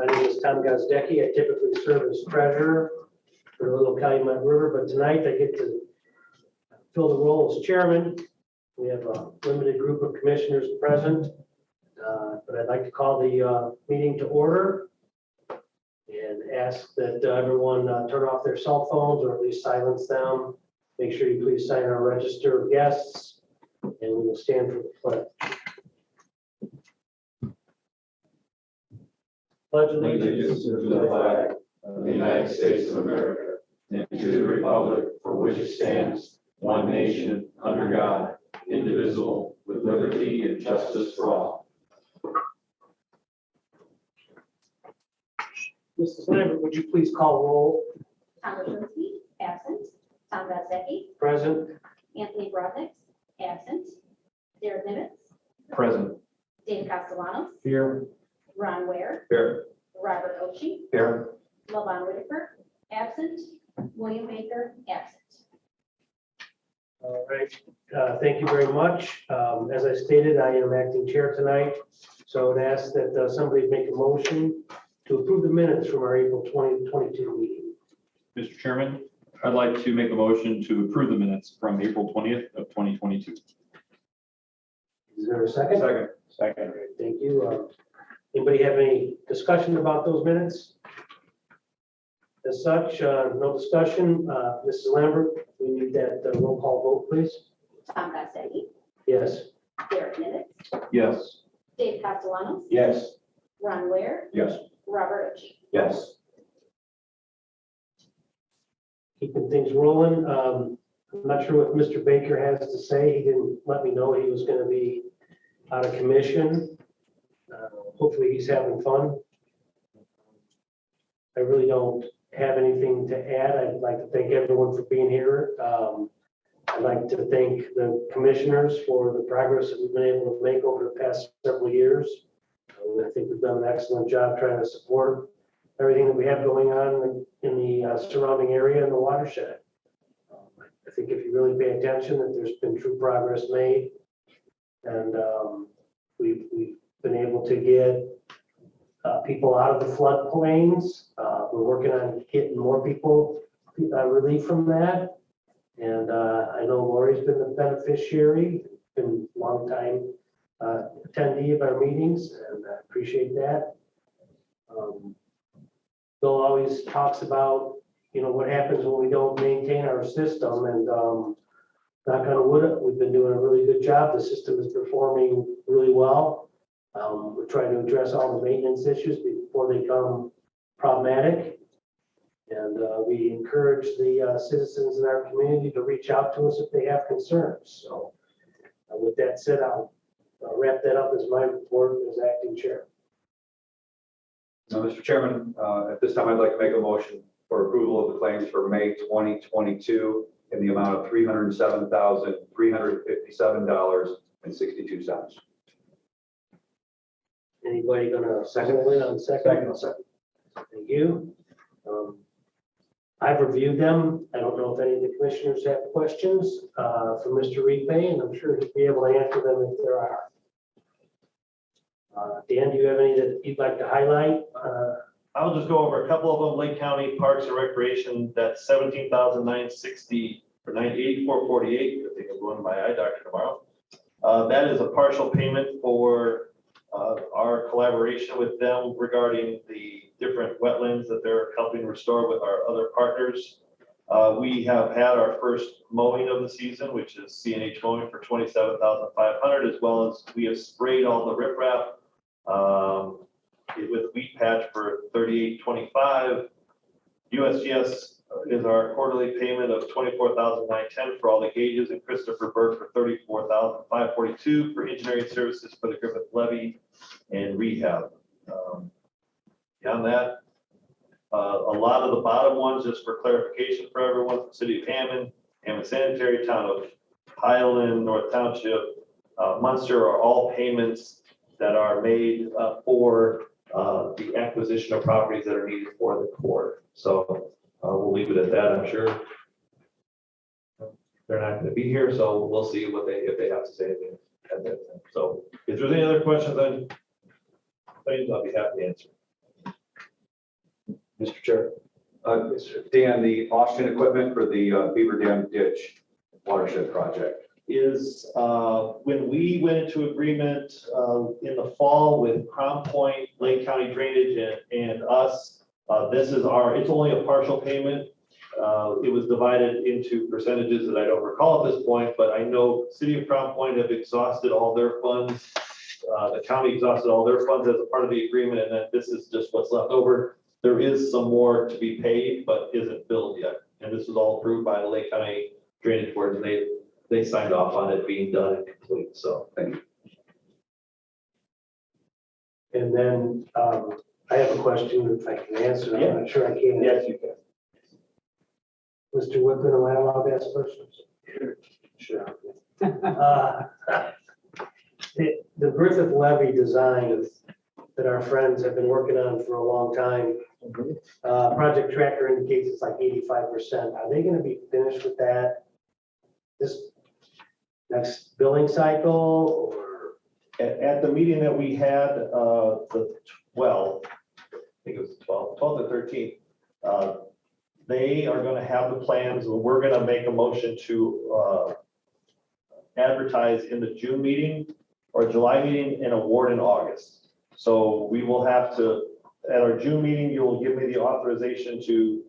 My name is Tom Gozdecki. I typically serve as treasurer for the Little Calumet River, but tonight I get to fill the role as chairman. We have a limited group of commissioners present, but I'd like to call the meeting to order and ask that everyone turn off their cell phones or at least silence them. Make sure you please sign our register of guests, and we will stand for the pledge. Pledge Allegiance to the flag of the United States of America and to the republic for which it stands, one nation, under God, indivisible, with liberty and justice for all. Mrs. Lambert, would you please call roll? Tom Brzezinski, absent. Tom Gozdecki, Present. Anthony Brodnick, absent. Derek Nivitz, Present. Dave Castellanos, Here. Ron Ware, Here. Robert Oshie, Here. Levon Whitaker, absent. William Baker, absent. All right, thank you very much. As I stated, I am acting chair tonight, so I would ask that somebody make a motion to approve the minutes from our April 2022 meeting. Mr. Chairman, I'd like to make a motion to approve the minutes from April 20th of 2022. Is there a second? Second. All right, thank you. Anybody have any discussion about those minutes? As such, no discussion. Mrs. Lambert, we need that roll call vote, please. Tom Gozdecki, Yes. Derek Nivitz, Yes. Dave Castellanos, Yes. Ron Ware, Yes. Robert Oshie. Yes. Keeping things rolling. I'm not sure what Mr. Baker has to say. He didn't let me know he was going to be out of commission. Hopefully he's having fun. I really don't have anything to add. I'd like to thank everyone for being here. I'd like to thank the commissioners for the progress that we've been able to make over the past several years. I think we've done an excellent job trying to support everything that we have going on in the surrounding area and the watershed. I think if you really pay attention, that there's been true progress made. And we've been able to get people out of the floodplains. We're working on getting more people relief from that. And I know Lori's been the beneficiary, been a long time attendee of our meetings, and I appreciate that. Bill always talks about, what happens when we don't maintain our system, and knock on wood, we've been doing a really good job. The system is performing really well. We're trying to address all the maintenance issues before they become problematic. And we encourage the citizens in our community to reach out to us if they have concerns. So with that said, I'll wrap that up as my report as acting chair. Now, Mr. Chairman, at this time, I'd like to make a motion for approval of the claims for May 2022 in the amount of $307,357.62. Anybody gonna second it on second? Second. Thank you. I've reviewed them. I don't know if any of the commissioners have questions for Mr. Repay, and I'm sure he'll be able to answer them if there are. Dan, do you have any that you'd like to highlight? I'll just go over a couple of them. Lake County Parks and Recreation, that's $17,960 for $84.48. I think I'm going to my eye doctor tomorrow. That is a partial payment for our collaboration with them regarding the different wetlands that they're helping restore with our other partners. We have had our first mowing of the season, which is C&H mowing for $27,500, as well as we have sprayed all the riprap with weed patch for $38.25. USGS is our quarterly payment of $24,910 for all the gauges, and Christopher Burke for $34,542 for engineering services for the Griffith levee and rehab. Beyond that, a lot of the bottom ones, just for clarification for everyone, from City of Hammond, Hammond Sanitary, Town of Highland, North Township, Munster, are all payments that are made for the acquisition of properties that are needed for the court. So we'll leave it at that. I'm sure they're not going to be here, so we'll see what if they have to say at that time. So if there's any other questions on claims, I'll be happy to answer. Mr. Chair. Dan, the Austin equipment for the Beaver Dam Ditch watershed project. Is when we went into agreement in the fall with Crown Point, Lake County Drainage and us, this is it's only a partial payment. It was divided into percentages that I don't recall at this point, but I know City of Crown Point have exhausted all their funds. The county exhausted all their funds as a part of the agreement, and then this is just what's left over. There is some more to be paid, but isn't billed yet. And this was all approved by the Lake County Drainage Board, and they signed off on it being done and complete, so thank you. And then I have a question if I can answer. I'm not sure I can. Yes, you can. Mr. Whitman, am I allowed to ask questions? Sure. The Griffith levee design that our friends have been working on for a long time, Project Tracker indicates it's like 85%. Are they going to be finished with that this next billing cycle? Or At the meeting that we had, the 12th, I think it was 12th or 13th, they are going to have the plans. We're going to make a motion to advertise in the June meeting or July meeting and award in August. So we will have to, at our June meeting, you will give me the authorization to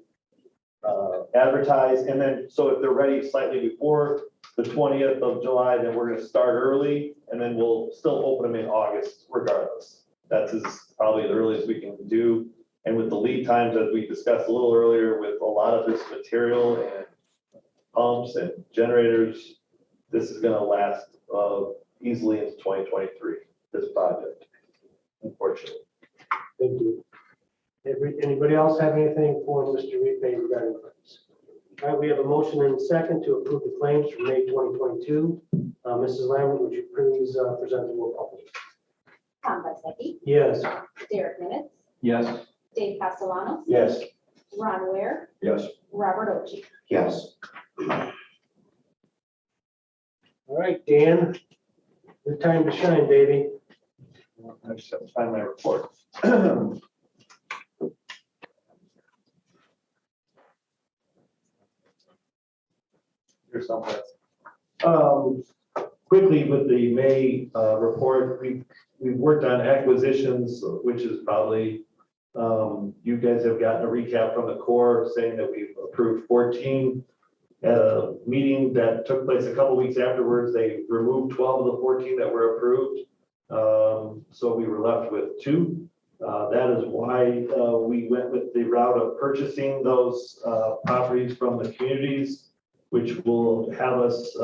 advertise. And then, so if they're ready slightly before the 20th of July, then we're going to start early and then we'll still open them in August regardless. That's probably the earliest we can do. And with the lead times, as we discussed a little earlier, with a lot of this material and pumps and generators, this is going to last easily into 2023, this project, unfortunately. thank you. Anybody else have anything for Mr. Repay regarding claims? All right, we have a motion and a second to approve the claims for May 2022. Mrs. Lambert, would you please present the roll call? Tom Basin, Yes. Derek Nivitz, Yes. Dave Castellanos, Yes. Ron Ware, Yes. Robert Ochi. Yes. All right, Dan, your time to shine, baby. I just have to find my report. Here's something. Quickly with the May report, we've worked on acquisitions, which is probably, you guys have gotten a recap from the Corps saying that we've approved 14. At a meeting that took place a couple weeks afterwards, they removed 12 of the 14 that were approved. So we were left with 2. That is why we went with the route of purchasing those properties from the communities, which will have us,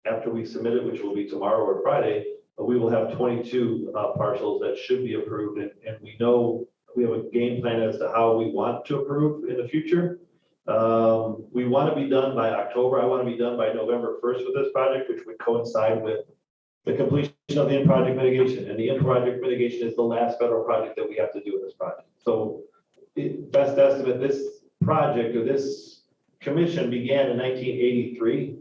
after we submit it, which will be tomorrow or Friday, we will have 22 parcels that should be approved. And we know we have a game plan as to how we want to approve in the future. We want to be done by October. I want to be done by November 1st with this project, which would coincide with the completion of the in-project mitigation. And the in-project mitigation is the last federal project that we have to do in this project. So best estimate, this project or this commission began in 1983.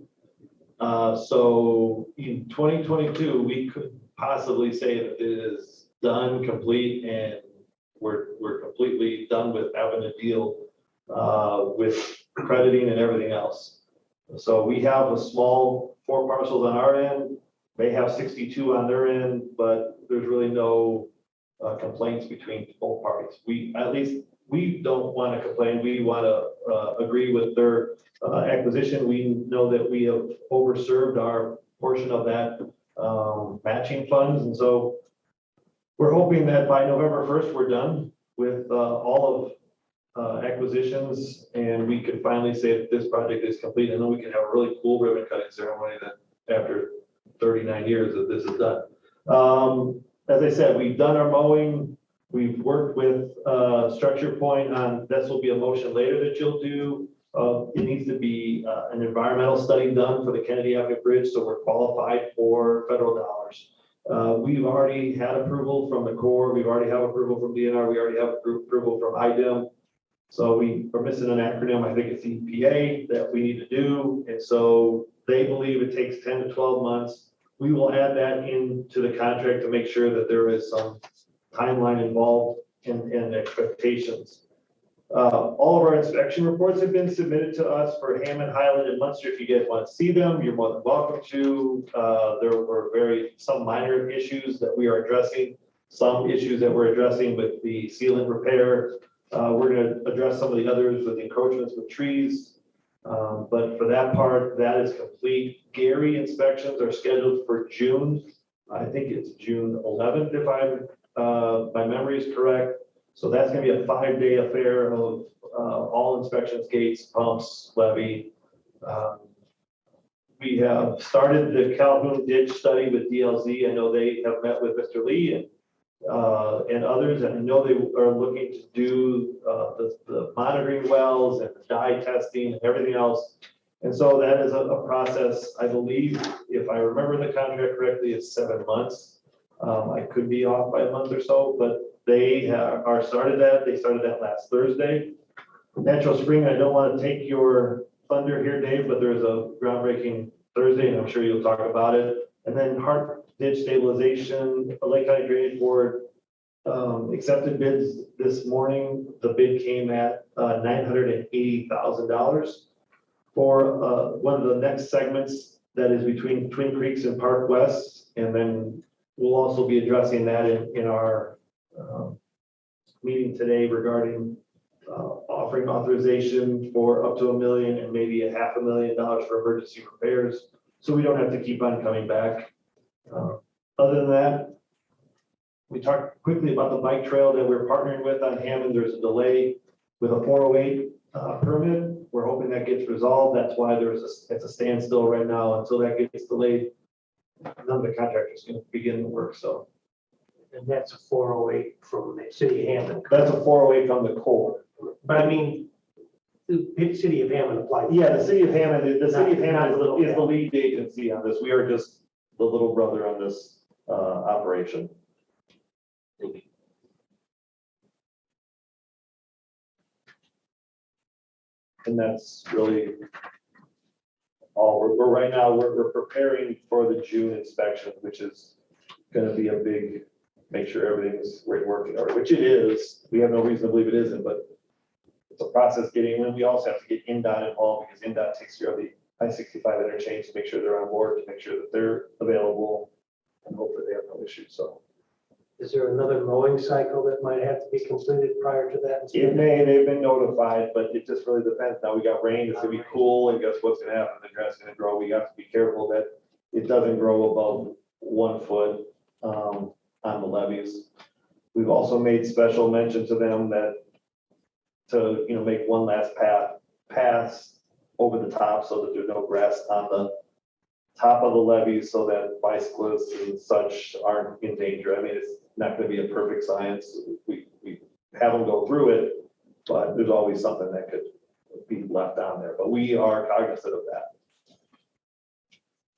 So in 2022, we could possibly say that it is done, complete, and we're completely done with having to deal with crediting and everything else. So we have a small 4 parcels on our end. They have 62 on their end, but there's really no complaints between both parties. At least we don't want to complain. We want to agree with their acquisition. We know that we have overserved our portion of that matching funds. And so we're hoping that by November 1st, we're done with all of acquisitions, and we could finally say that this project is complete, and then we can have a really cool ribbon cutting ceremony that after 39 years that this is done. As I said, we've done our mowing. We've worked with Structure Point on, this will be a motion later that you'll do. It needs to be an environmental study done for the Kennedy Avenue Bridge, so we're qualified for federal dollars. We've already had approval from the Corps. We've already have approval from DNR. We already have approval from IDEM. So we are missing an acronym. I think it's EPA that we need to do. And so they believe it takes 10 to 12 months. We will add that into the contract to make sure that there is some timeline involved in expectations. All of our inspection reports have been submitted to us for Hammond, Highland, and Munster. If you guys want to see them, you're more than welcome to. There were some minor issues that we are addressing, some issues that we're addressing with the sealant repair. We're going to address some of the others with encroachments with trees. But for that part, that is complete. Gary inspections are scheduled for June. I think it's June 11th, if my memory is correct. So that's going to be a 5-day affair of all inspections, gates, pumps, levee. We have started the Calhoun ditch study with DLZ. I know they have met with Mr. Lee and others, and I know they are looking to do the monitoring wells and the dye testing and everything else. And so that is a process, I believe, if I remember the contract correctly, it's 7 months. I could be off by a month or so, but they are started that. They started that last Thursday. Natural Spring, I don't want to take your thunder here, Dave, but there's a groundbreaking Thursday, and I'm sure you'll talk about it. And then Hart Ditch Stabilization, Lake County Drainage Board accepted bids this morning. The bid came at $980,000 for one of the next segments that is between Twin Creeks and Park West. And then we'll also be addressing that in our meeting today regarding offering authorization for up to $1 million and maybe $500,000 for emergency repairs. So we don't have to keep on coming back. Other than that, we talked quickly about the bike trail that we're partnering with on Hammond. There's a delay with a 408 permit. We're hoping that gets resolved. That's why it's a standstill right now. Until that gets delayed, none of the contractors can begin the work. So. And that's a 408 from the city of Hammond. That's a 408 from the Corps. But I mean, the city of Hammond applied. Yeah, the city of Hammond, is the Not- lead agency on this. We are just the little brother on this operation. And that's really all. We're right now, we're preparing for the June inspection, which is going to be a big, make sure everything's working, which it is. We have no reason to believe it isn't, but it's a process getting in. We also have to get NDOT involved because NDOT takes care of the I-65 interchange to make sure they're on board, to make sure that they're available, and hopefully they have no issues. So, Is there another mowing cycle that might have to be completed prior to that? it may, they've been notified, but it just really depends. Now we got rain, it's gonna be cool, and guess what's gonna happen? The grass is gonna grow. We have to be careful that it doesn't grow above 1 foot on the levees. We've also made special mention to them that to, make one last pass over the top so that there's no grass on the top of the levees so that bicyclists and such aren't in danger. I mean, it's not going to be a perfect science. We have them go through it, but there's always something that could be left on there. But we are cognizant of that.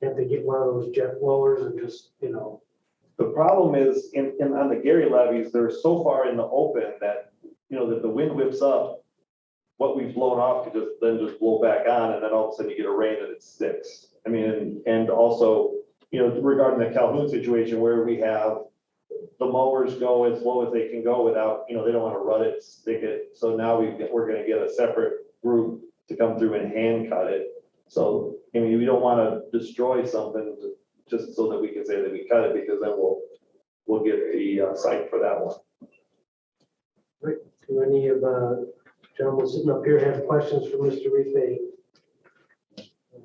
Have to get one of those jet blowers and just, The problem is on the Gary levees, they're so far in the open that, that the wind whips up, what we've blown off could just blow back on, and then all of a sudden you get a rain and it sticks. I mean, and also, regarding the Calhoun situation where we have the mowers go as low as they can go without, they don't want to rut it, stick it. So now we're going to get a separate group to come through and hand cut it. So, we don't want to destroy something just so that we can say that we cut it, because then we'll get a site for that one. Great. Do any of gentlemen sitting up here have questions for Mr. Repay?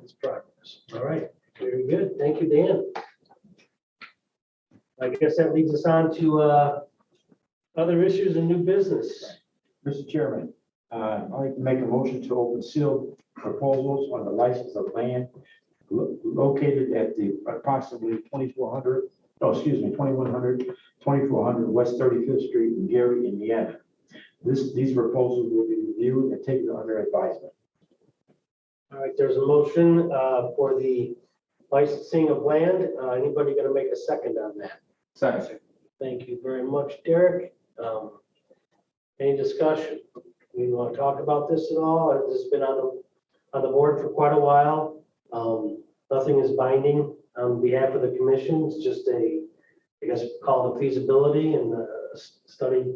His progress. All right, very good. Thank you, Dan. I guess that leads us on to other issues and new business. Mr. Chairman, I'd like to make a motion to open sealed proposals on the license of land located at the approximately 2100, 2400 West 35th Street in Gary, Indiana. These proposals will be reviewed and taken under advisement. All right, there's a motion for the licensing of land. Anybody going to make a second on that? Second. Thank you very much, Derek. Any discussion? We want to talk about this at all? This has been on the board for quite a while. Nothing is binding on behalf of the commission. It's just I guess call it a feasibility and a study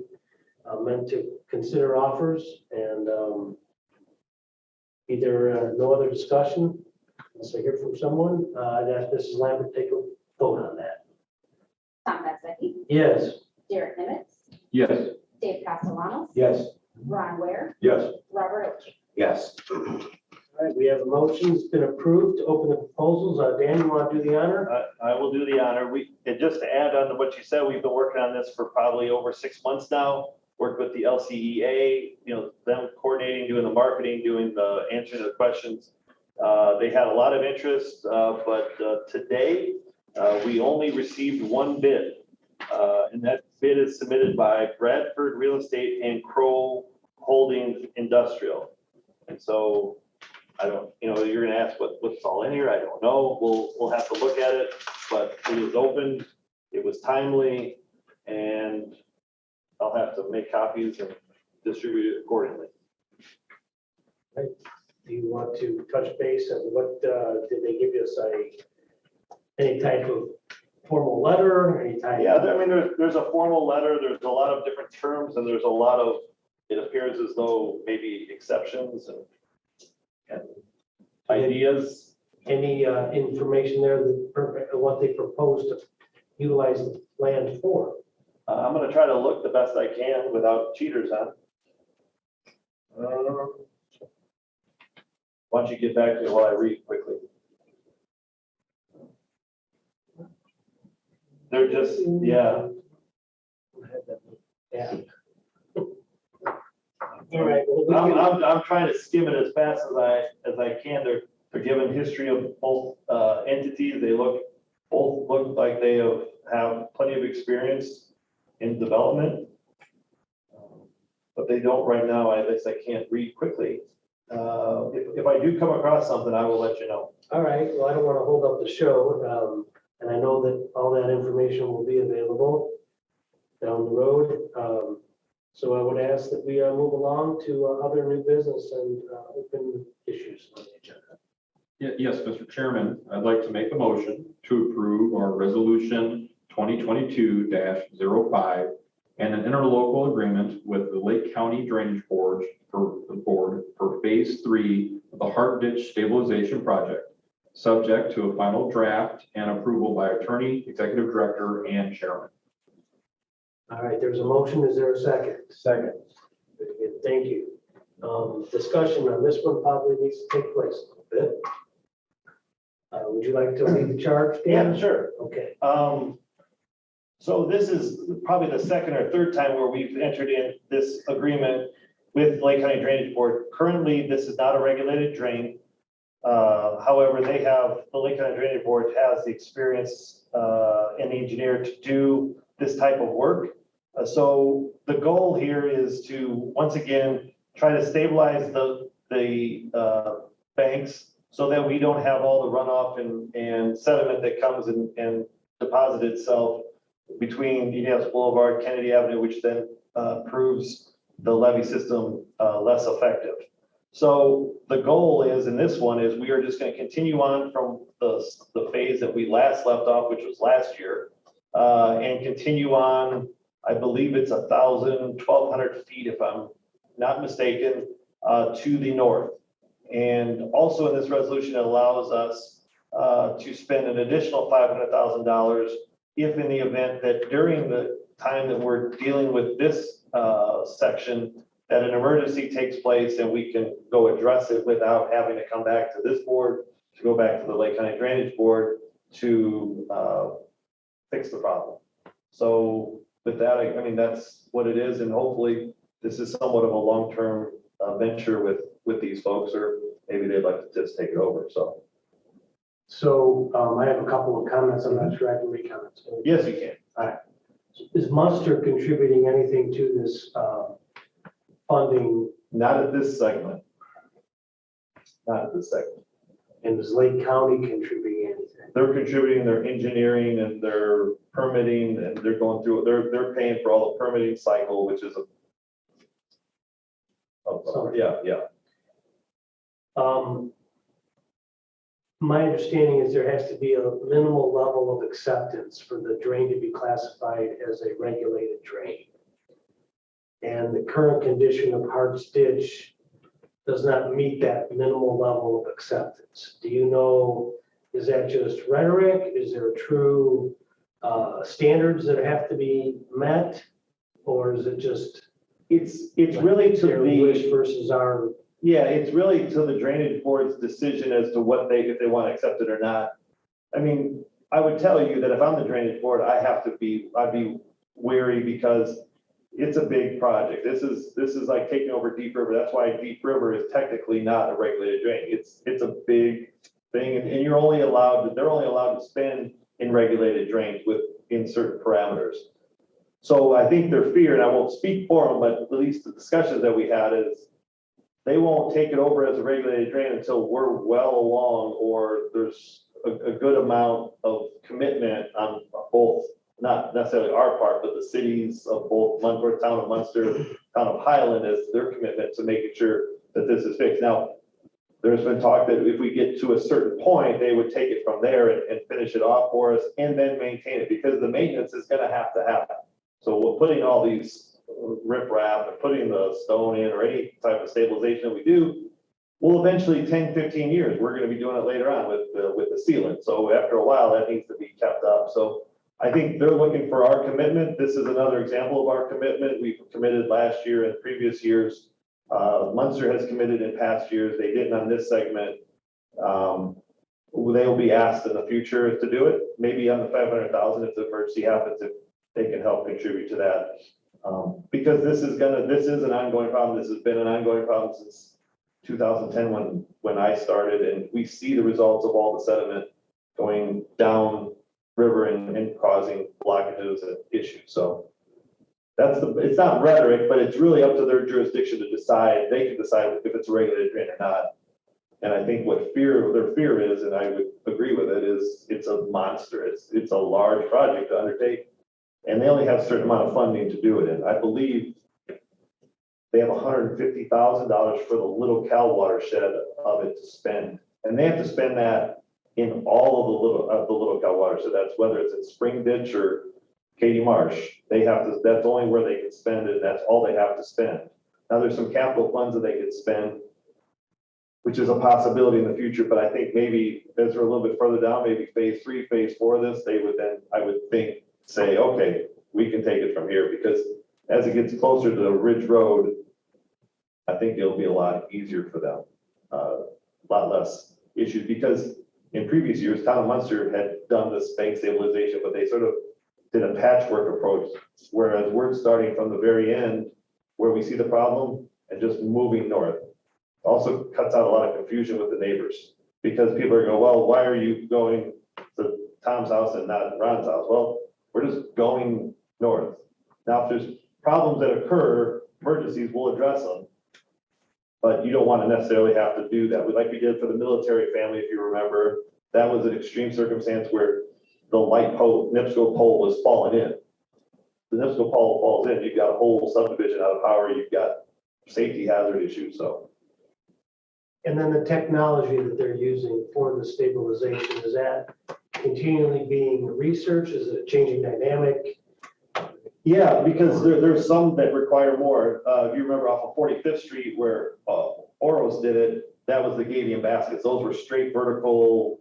meant to consider offers and either no other discussion, unless I hear from someone, I'd ask Mrs. Lambert to take a vote on that. Tom Petzicki, Yes. Derek Nimitz, Yes. Dave Castellanos, Yes. Ron Ware, Yes. Robert Oates. Yes. All right, we have a motion, it's been approved to open the proposals. Dan, you want to do the honor? I will do the honor. And just to add on to what you said, we've been working on this for probably over 6 months now. Worked with the LCEA, them coordinating, doing the marketing, doing the answering the questions. They had a lot of interest, but today we only received one bid. And that bid is submitted by Bradford Real Estate and Crow Holdings Industrial. And so I don't, you're gonna ask what's all in here. I don't know. We'll have to look at it, but it was open, it was timely, and I'll have to make copies and distribute it accordingly. Do you want to touch base on what, did they give us any type of formal letter, any type? Yeah, I mean, there's a formal letter, there's a lot of different terms, and there's a lot of, it appears as though maybe exceptions and ideas. Any information there that what they propose to utilize the land for? I'm gonna try to look the best I can without cheaters on. Why don't you get back to me while I read quickly? They're just, yeah. Yeah. All right. Well, we can- I'm trying to skim it as fast as I can. They're giving history of both entities. They both look like they have plenty of experience in development. But they don't right now, at least I can't read quickly. If I do come across something, I will let you know. All right, well, I don't want to hold up the show, and I know that all that information will be available down the road. So I would ask that we move along to other new business and open issues on the agenda. Yes, Mr. Chairman, I'd like to make a motion to approve our resolution 2022-05 and an interlocal agreement with the Lake County Drainage Board for Phase 3 of the Hart Ditch Stabilization Project, subject to a final draft and approval by attorney, executive director, and chairman. All right, there's a motion. Is there a second? Second. Very good, thank you. Discussion on this one probably needs to take place a little bit. Would you like to lead the charge, Dan? Yeah, sure. Okay. So this is probably the second or third time where we've entered in this agreement with Lake County Drainage Board. Currently, this is not a regulated drain. However, the Lake County Drainage Board has the experience and the engineer to do this type of work. So the goal here is to, once again, try to stabilize the banks so that we don't have all the runoff and sediment that comes and deposit itself between Indianapolis Boulevard, Kennedy Avenue, which then proves the levee system less effective. So the goal is, in this one, is we are just going to continue on from the phase that we last left off, which was last year, and continue on, I believe it's 1,200 feet, if I'm not mistaken, to the north. And also in this resolution, it allows us to spend an additional $500,000 if in the event that during the time that we're dealing with this section, that an emergency takes place and we can go address it without having to come back to this board, to go back to the Lake County Drainage Board to fix the problem. So with that, I mean, that's what it is. And hopefully this is somewhat of a long-term venture with these folks, or maybe they'd like to just take it over. So I have a couple of comments. I'm not sure I can make comments. Yes, you can. All right. Is Munster contributing anything to this funding? Not at this segment. Not at this segment. And is Lake County contributing anything? They're contributing their engineering and their permitting, and they're going through, they're paying for all the permitting cycle, which is yeah. My understanding is there has to be a minimal level of acceptance for the drain to be classified as a regulated drain. and the current condition of Hart's Ditch does not meet that minimal level of acceptance. Do you know, is that just rhetoric? Is there true standards that have to be met? Or is it just It's really to their wish the, versus our? yeah, it's really to the drainage board's decision as to what if they want to accept it or not. I mean, I would tell you that if I'm the drainage board, I'd be wary because it's a big project. This is like taking over Deep River. That's why Deep River is technically not a regulated drain. It's a big thing, and they're only allowed to spend in regulated drains in certain parameters. So I think their fear, and I won't speak for them, but at least the discussions that we had is they won't take it over as a regulated drain until we're well along or there's a good amount of commitment on both, not necessarily our part, but the cities of both town of Munster, town of Highland, as their commitment to making sure that this is fixed. Now, there's been talk that if we get to a certain point, they would take it from there and finish it off for us and then maintain it, because the maintenance is gonna have to happen. So we're putting all these riprap and putting the stone in or any type of stabilization that we do, well, eventually 10, 15 years, we're gonna be doing it later on with the sealant. So after a while, that needs to be kept up. So I think they're looking for our commitment. This is another example of our commitment. We've committed last year and previous years. Munster has committed in past years. They didn't on this segment. They will be asked in the future to do it, maybe on the 500,000 if the emergency happens, if they can help contribute to that. Because this is an ongoing problem. This has been an ongoing problem since 2010 when I started, and we see the results of all the sediment going down river and causing blockages and issues. So it's not rhetoric, but it's really up to their jurisdiction to decide. They can decide if it's a regulated drain or not. And I think their fear is, and I would agree with it, is it's a monster. It's a large project to undertake, and they only have a certain amount of funding to do it in. I believe they have $150,000 for the Little Cal watershed of it to spend, and they have to spend that in all of the Little Cal watershed. That's whether it's in Spring Ditch or Katy Marsh. That's only where they can spend it. That's all they have to spend. Now there's some capital funds that they could spend, which is a possibility in the future, but I think maybe as we're a little bit further down, maybe phase 3, phase 4 of this, they would then, I would think, say, okay, we can take it from here, because as it gets closer to Ridge Road, I think it'll be a lot easier for them, a lot less issues, because in previous years, town of Munster had done this bank stabilization, but they sort of did a patchwork approach, whereas we're starting from the very end where we see the problem and just moving north. Also cuts out a lot of confusion with the neighbors, because people are going, well, why are you going to Tom's house and not Ron's house? Well, we're just going north. Now, if there's problems that occur, emergencies, we'll address them. But you don't want to necessarily have to do that. Like we did for the military family, if you remember, that was an extreme circumstance where the light pole, NIPSCO pole was falling in. The NIPSCO pole falls in, you've got a whole subdivision out of power, you've got safety hazard issues, so. And then the technology that they're using for the stabilization, is that continually being researched? Is it a changing dynamic? Yeah, because there's some that require more. If you remember off of 45th Street where Oros did it, that was the Gavian baskets. Those were straight vertical,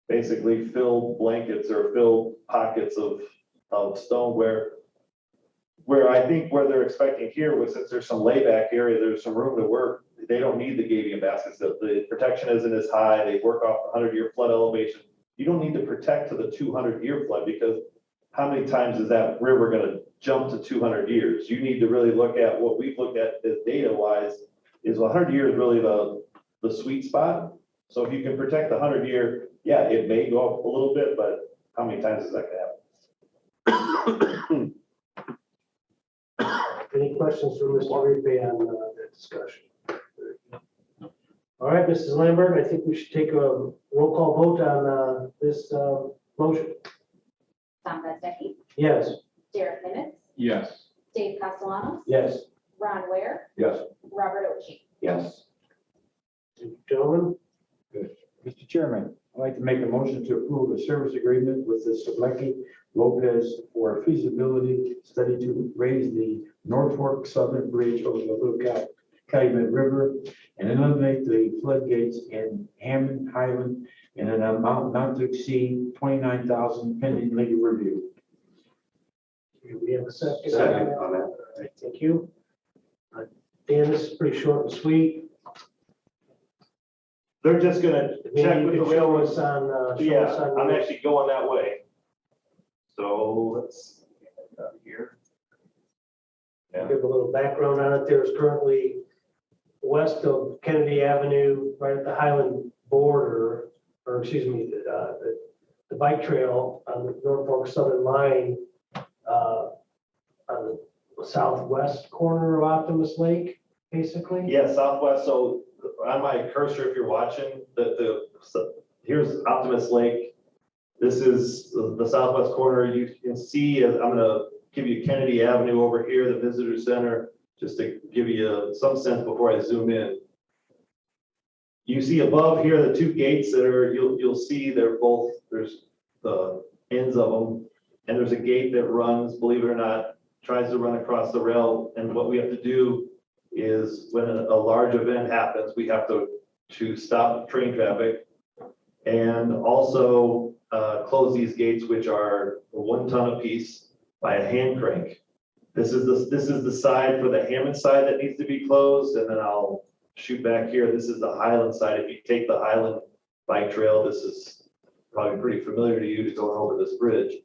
basically filled blankets or filled pockets of stone where I think where they're expecting here was, since there's some layback area, there's some room to work. They don't need the Gavian baskets. The protection isn't as high. They work off the 100-year flood elevation. You don't need to protect to the 200-year flood, because how many times is that river going to jump to 200 years? You need to really look at what we've looked at as data-wise is 100 years really the sweet spot. So if you can protect the 100-year, yeah, it may go up a little bit, but how many times is that going to happen? Any questions for Mr. Repay on that discussion? All right, Mrs. Lambert, I think we should take a roll call vote on this motion. Tom Bezdecky, Yes. Derek Nivitz, Yes. Dave Castellanos, Yes. Ron Ware, Yes. Robert Ochi. Yes. Gentlemen, Mr. Chairman, I'd like to make a motion to approve a service agreement with the Selectmen Lopez for a feasibility study to raise the Norfolk Southern Bridge over the Little Calumet River and eliminate the floodgates in Hammond Highland in an amount not to exceed $29,000 pending legal review. Do we have a second? Second on that. All right, thank you. Dan, this is pretty short and sweet. They're just gonna Maybe check you with the could show railroad. us on, Yeah, I'm the- actually going that way. So let's get out of here. Yeah. Give a little background on it. There's currently west of Kennedy Avenue, right at the Highland border, or excuse me, the bike trail on the Norfolk Southern line, on the southwest corner of Optimus Lake, basically. Yeah, southwest, so on my cursor, if you're watching, here's Optimus Lake. This is the southwest corner. You can see, I'm gonna give you Kennedy Avenue over here, the visitor center, just to give you some sense before I zoom in. You see above here, the two gates that are, you'll see they're both, there's the ends of them. And there's a gate that runs, believe it or not, tries to run across the rail. And what we have to do is when a large event happens, we have to stop train traffic and also close these gates, which are 1 ton apiece by a hand crank. This is the side for the Hammond side that needs to be closed, and then I'll shoot back here. This is the Highland side. If you take the Highland bike trail, this is probably pretty familiar to you to going over this bridge.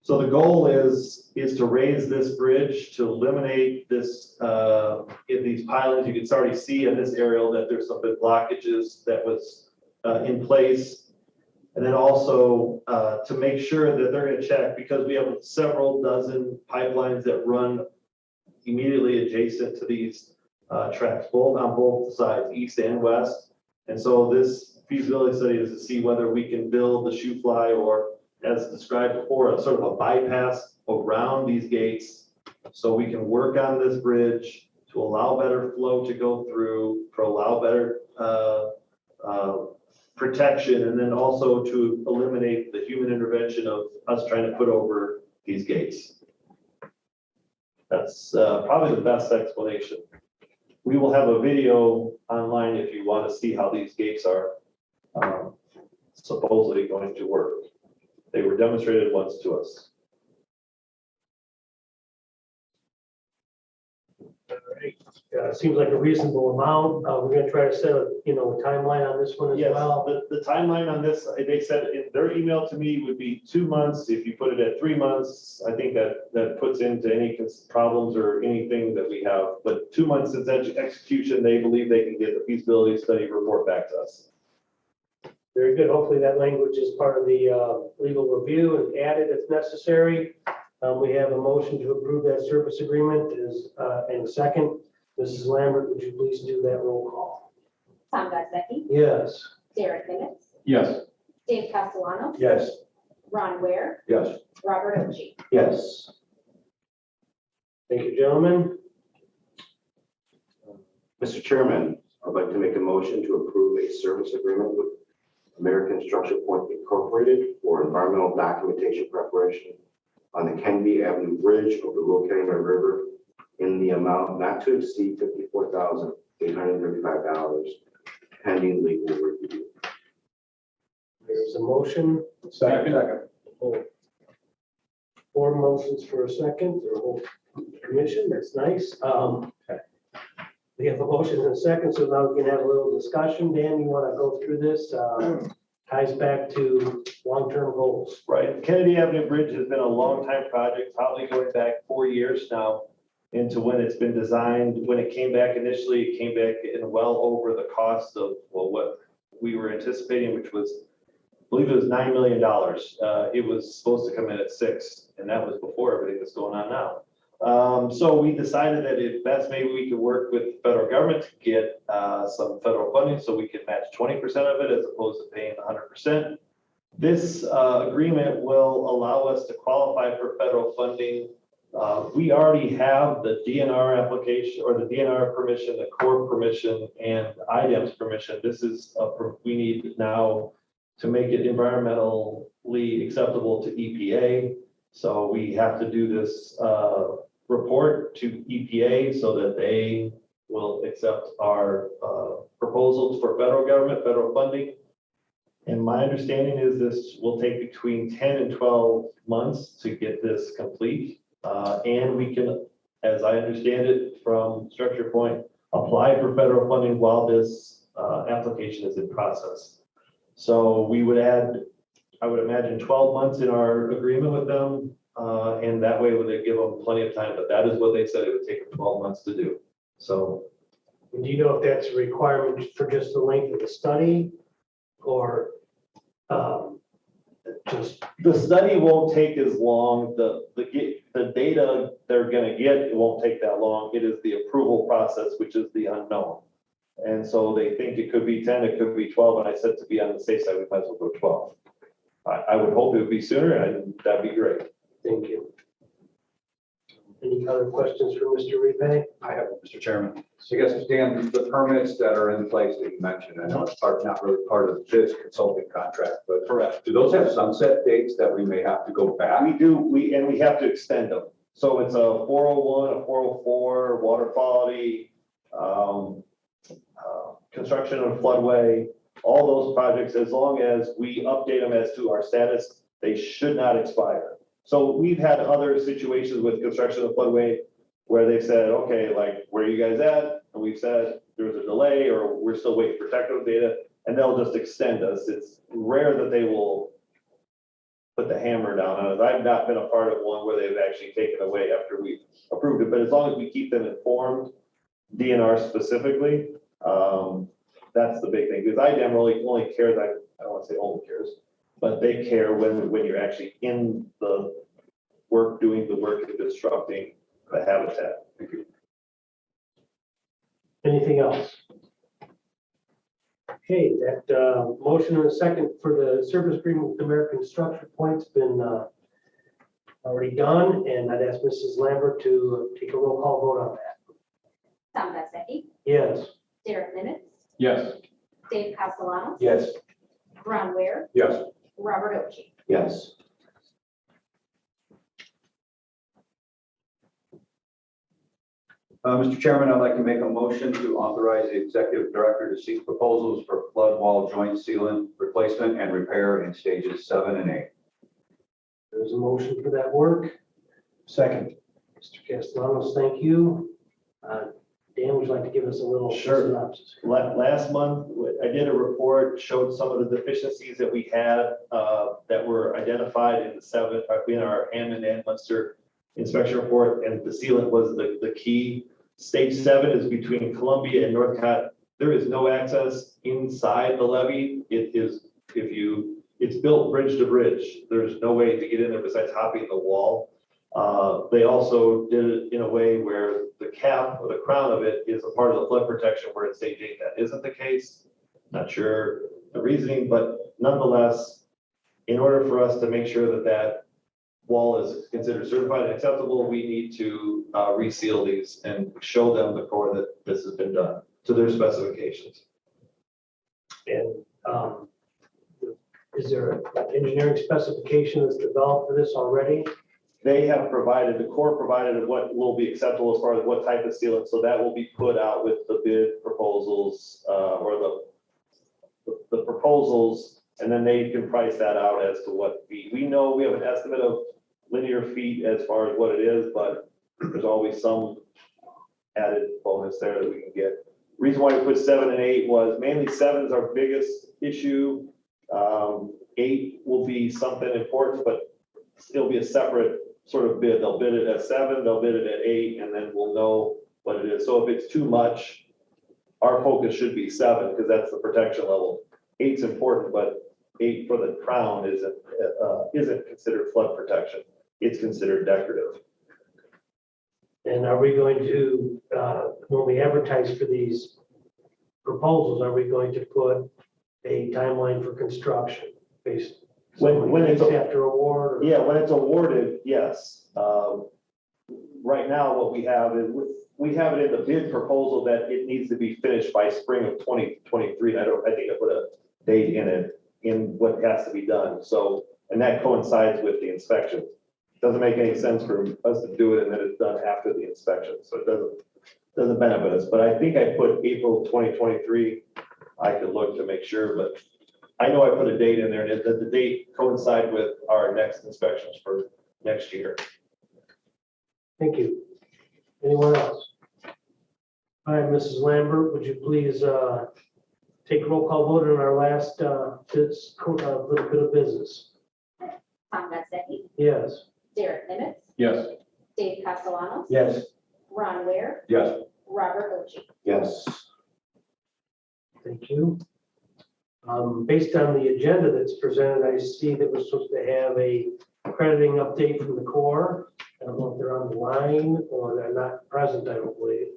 So the goal is to raise this bridge to eliminate this in these pylons. You can already see in this aerial that there's some big blockages that was in place. And then also to make sure that they're going to check, because we have several dozen pipelines that run immediately adjacent to these tracks, both on both sides, east and west. And so this feasibility study is to see whether we can build the shoe fly, or as described before, a sort of a bypass around these gates so we can work on this bridge to allow better flow to go through, to allow better protection, and then also to eliminate the human intervention of us trying to put over these gates. That's probably the best explanation. We will have a video online if you want to see how these gates are supposedly going to work. They were demonstrated once to us. All right. Seems like a reasonable amount. We're gonna try to set a timeline on this one as Yes, well. the timeline on this, they said in their email to me would be 2 months. If you put it at 3 months, I think that puts into any problems or anything that we have. But 2 months since execution, they believe they can get the feasibility study report back to us. Very good. Hopefully that language is part of the legal review and added if necessary. We have a motion to approve that service agreement in a second. Mrs. Lambert, would you please do that roll call? Tom Godsekki, Yes. Derek Nivitz, Yes. Dave Castellano, Yes. Ron Ware, Yes. Robert Ochi. Yes. Thank you, gentlemen. Mr. Chairman, I'd like to make a motion to approve a service agreement with American Structure Point Incorporated for environmental documentation preparation on the Kennedy Avenue Bridge over the Little Calumet River in the amount not to exceed $54,835 pending legal review. There's a motion. Second. Oh, 4 motions for a second, or whole commission, that's nice. We have a motion and a second, so now we can have a little discussion. Dan, you want to go through this? Ties back to long-term goals. Right. Kennedy Avenue Bridge has been a long time project, probably going back 4 years now into when it's been designed. When it came back initially, it came back in well over the cost of, well, what we were anticipating, which was, I believe it was $9 million. It was supposed to come in at 6, and that was before everything that's going on now. So we decided that if best, maybe we could work with the federal government to get some federal funding so we could match 20% of it as opposed to paying 100%. This agreement will allow us to qualify for federal funding. We already have the DNR application, or the DNR permission, the Corps permission, and IDEMS permission. This is we need now to make it environmental acceptable to EPA. So we have to do this report to EPA so that they will accept our proposals for federal government, federal funding. And my understanding is this will take between 10 and 12 months to get this complete. And we can, as I understand it from Structure Point, apply for federal funding while this application is in process. So we would add, I would imagine, 12 months in our agreement with them. And that way would they give them plenty of time, but that is what they said it would take them 12 months to do. So. Do you know if that's a requirement for just the length of the study or just? The study won't take as long. The data they're gonna get, it won't take that long. It is the approval process, which is the unknown. And so they think it could be 10, it could be 12, and I said to be on the safe side, we might as well go 12. I would hope it would be sooner, and that'd be great. Thank you. Any other questions for Mr. Repay? I have, Mr. Chairman. So I guess, Dan, the permits that are in place that you mentioned, I know it's not really part of this consulting contract, but Correct. do those have sunset dates that we may have to go back? We do, and we have to extend them. So it's a 401, a 404, water quality, construction of floodway, all those projects, as long as we update them as to our status, they should not expire. So we've had other situations with construction of floodway where they've said, okay, like, where are you guys at? And we've said there's a delay or we're still waiting for technical data, and they'll just extend us. It's rare that they will put the hammer down on us. I've not been a part of one where they've actually taken away after we've approved it, but as long as we keep them informed, DNR specifically, that's the big thing. Because IDEM really only cares, I don't want to say only cares, but they care when you're actually in the work, doing the work and constructing the habitat. Thank you. Anything else? Okay, that motion and a second for the service agreement with American Structure Point's been already done, and I'd ask Mrs. Lambert to take a roll call vote on that. Tom Bassett, Yes. Derek Nivitz, Yes. Dave Castellanos, Yes. Ron Ware, Yes. Robert Ochi. Yes. Mr. Chairman, I'd like to make a motion to authorize the executive director to seek proposals for flood wall joint sealant replacement and repair in stages 7 and 8. There's a motion for that work. Second. Mr. Castellanos, thank you. Dan, would you like to give us a little Sure. synopsis? Last month, I did a report, showed some of the deficiencies that we had that were identified in our Hammond and Munster inspection report, and the sealant was the key. Stage 7 is between Columbia and Northcott. There is no access inside the levee. It's built bridge to bridge. There's no way to get in there besides hopping the wall. They also did it in a way where the cap or the crown of it is a part of the flood protection, where in stage 8 that isn't the case. Not sure the reasoning, but nonetheless, in order for us to make sure that that wall is considered certified and acceptable, we need to reseal these and show them the core that this has been done to their specifications. And is there an engineering specification that's developed for this already? They have provided, the Corps provided what will be acceptable as far as what type of sealant, so that will be put out with the bid proposals, or the proposals, and then they can price that out as to what feet. We know we have an estimate of linear feet as far as what it is, but there's always some added bonus there that we can get. Reason why we put 7 and 8 was mainly 7 is our biggest issue. 8 will be something important, but it'll be a separate sort of bid. They'll bid it at 7, they'll bid it at 8, and then we'll know what it is. So if it's too much, our focus should be 7 because that's the protection level. 8's important, but 8 for the crown isn't considered flood protection. It's considered decorative. And are we going to, when we advertise for these proposals, are we going to put a timeline for construction based? When it's after award? Or? Yeah, when it's awarded, yes. Right now, what we have is we have it in the bid proposal that it needs to be finished by spring of 2023. I think I put a date in it in what has to be done. So and that coincides with the inspection. Doesn't make any sense for us to do it and then it's done after the inspection, so it doesn't benefit us. But I think I put April 2023. I could look to make sure, but I know I put a date in there, and that the date coincide with our next inspections for next year. Thank you. Anyone else? All right, Mrs. Lambert, would you please take roll call vote on our last little bit of business? Tom Mazzecchi, Yes. Derek Nivitz, Yes. Dave Castellanos. Yes. Ron Ware, Yes. Robert Ochi. Yes. Thank you. Based on the agenda that's presented, I see that we're supposed to have a crediting update from the Corps. I don't know if they're on the line or they're not present, I don't believe.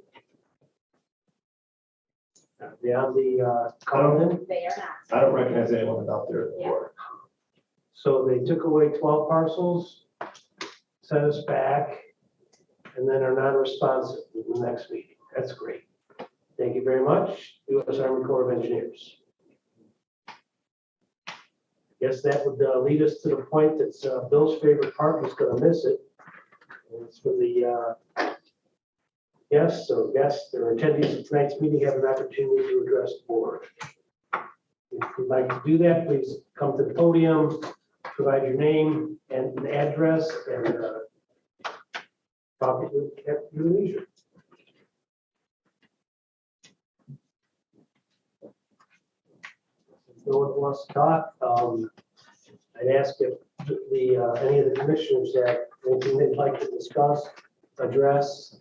They on the call in? They are not. I don't recognize anyone out there Yeah. anymore. So they took away 12 parcels, sent us back, and then are non-responsive in the next meeting. That's great. Thank you very much, U.S. Army Corps of Engineers. Guess that would lead us to the point that's Bill's favorite part, he's gonna miss it. And it's for the guests or attendees of tonight's meeting have an opportunity to address the board. If you'd like to do that, please come to the podium, provide your name and an address, and talk at your leisure. If no one wants to talk, I'd ask if any of the commissioners have anything they'd like to discuss, address,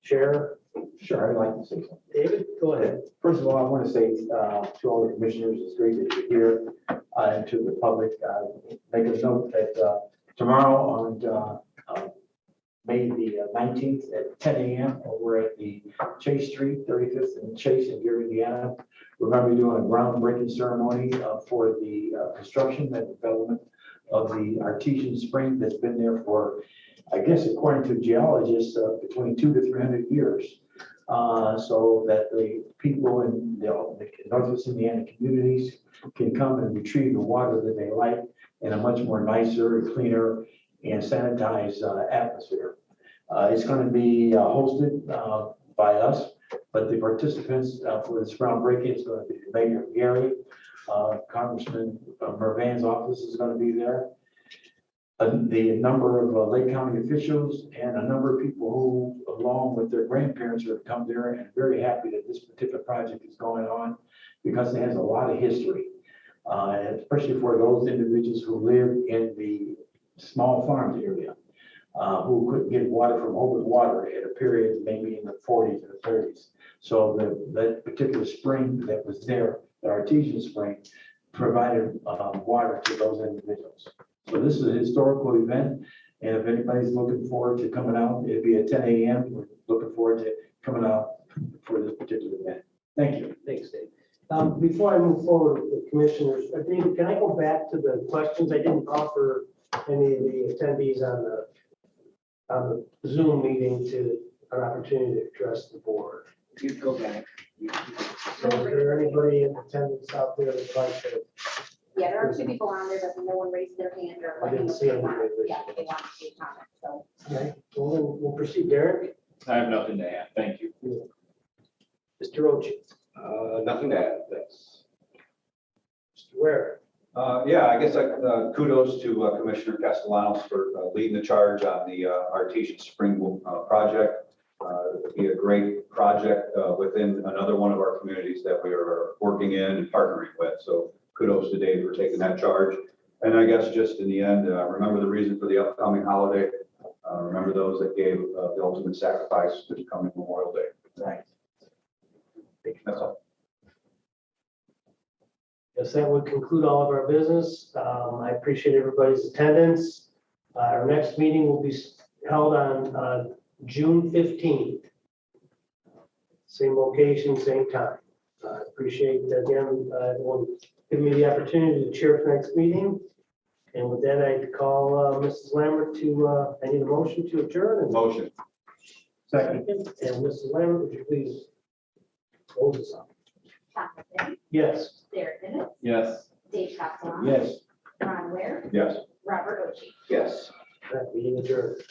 share. Sure, I'd like to say something. David, go ahead. First of all, I want to say to all the commissioners, it's great that you're here, and to the public, make a note that tomorrow on May the 19th at 10 a.m. over at the Chase Street, 35th and Chase in Gary, Indiana. We're going to be doing a groundbreaking ceremony for the construction and development of the artesian spring that's been there for, I guess, according to geologists, between 200 to 300 years. So that the people in the Northwest Indiana communities can come and retrieve the water that they like in a much more nicer, cleaner, and sanitized atmosphere. It's going to be hosted by us, but the participants for this groundbreaking is going to be the Mayor of Gary, Congressman Mervan's office is going to be there, the number of Lake County officials, and a number of people who, along with their grandparents, have come there and very happy that this particular project is going on because it has a lot of history, especially for those individuals who live in the small farms area, who couldn't get water from open water at a period maybe in the 40s and the 30s. So that particular spring that was there, the artesian spring, provided water to those individuals. So this is a historical event, and if anybody's looking forward to coming out, it'll be at 10 a.m. We're looking forward to coming out for this particular event. Thank you. Thanks, Dave. Before I move forward with the commissioners, David, can I go back to the questions? I didn't offer any of the attendees on the Zoom meeting to an opportunity to address the board. You go back. So is there anybody in attendance out there that'd like to? Yeah, there are two people on there, but no one raised their hand or. I didn't see anybody raise their Yeah, they want to see a comment, so. Okay, well, then we'll proceed. Derek, I have nothing to add. Thank you. Mr. Ochi, Nothing to add, thanks. Mr. Ware. Yeah, I guess kudos to Commissioner Castellanos for leading the charge on the artesian spring project. It'll be a great project within another one of our communities that we are working in and partnering with. So kudos to Dave for taking that charge. And I guess just in the end, remember the reason for the upcoming holiday. Remember those that gave the ultimate sacrifice to coming Memorial Day. Right. That's all. Yes, that would conclude all of our business. I appreciate everybody's attendance. Our next meeting will be held on June 15th. Same location, same time. Appreciate, again, everyone giving me the opportunity to chair tonight's meeting. And with that, I'd call Mrs. Lambert to, I need a motion to adjourn. And Motion. second. And Mrs. Lambert, would you please close us up? Tom Mazzecchi, Yes. Derek Nivitz, Yes. Dave Castellanos. Yes. Ron Ware, Yes. Robert Ochi. Yes. Meeting adjourned.